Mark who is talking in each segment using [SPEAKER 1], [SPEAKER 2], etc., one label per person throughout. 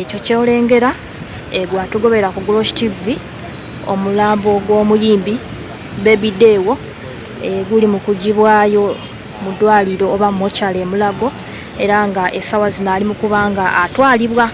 [SPEAKER 1] ekyo kyolengera gwatugobera ku Grosh TV omulambo gw'omuyimbi Baby Dewo guli mu kugibwayo mu ddwaliro oba mochale Mulago era nga essawa zino ali mu kubanga atwalibwa.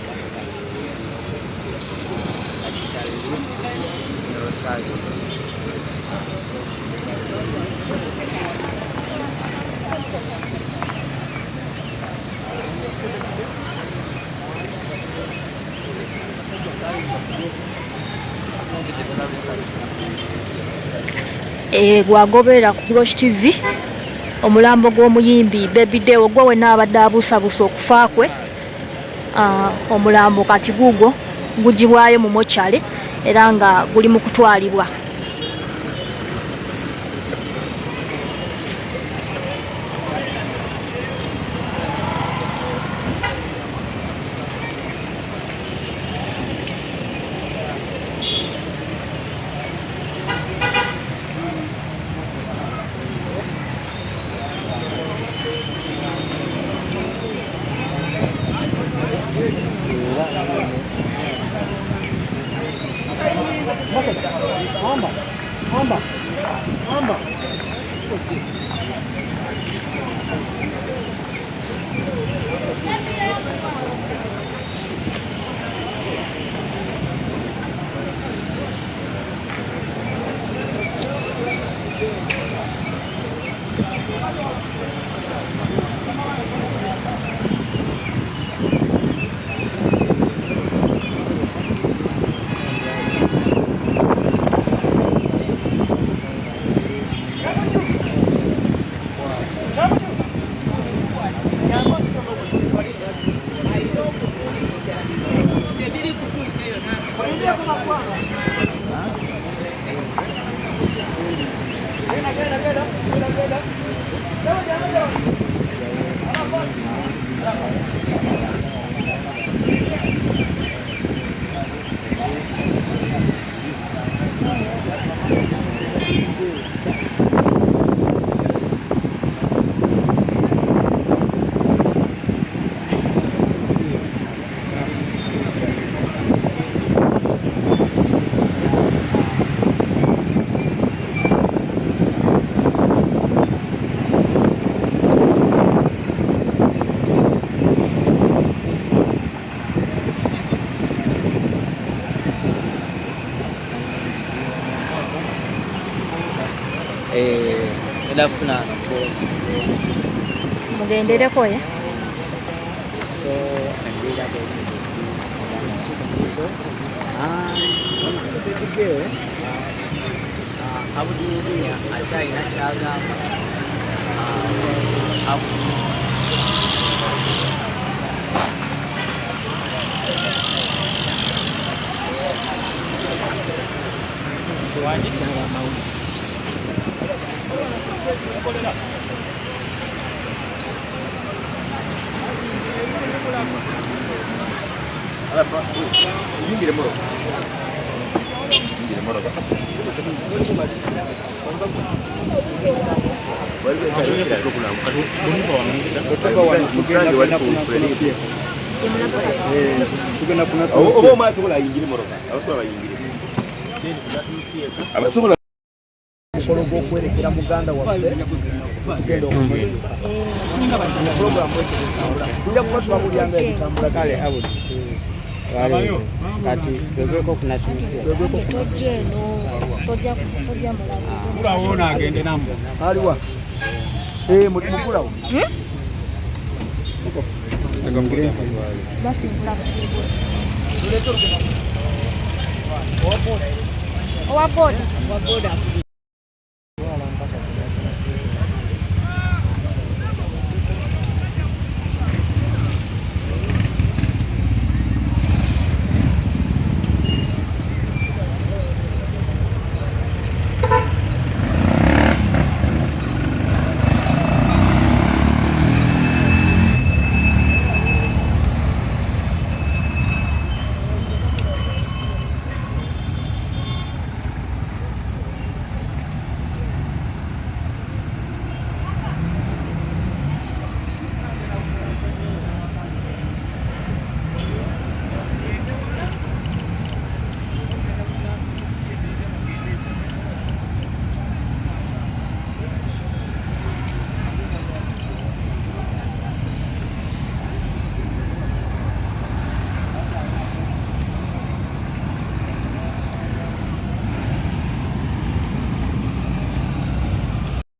[SPEAKER 1] Gwagobera ku Grosh TV omulambo gw'omuyimbi Baby Dewo gwe wenna abadde abuusabuusa okufa kwe. Omulambo kati gugwo gugibwayo mu mochale era nga guli mu kutwalibwa. Mugendereko ya
[SPEAKER 2] so endira so video abudinya achaina chaga
[SPEAKER 3] okwerekera muganda waffe tugenda okumwezi programu tujja kuba twabulyanga ebitambula kale abuli
[SPEAKER 2] kati twegweko kunasimikia
[SPEAKER 3] ulaona agende nambo aliwa mukulawo
[SPEAKER 1] basi mulakusimbusa owa boda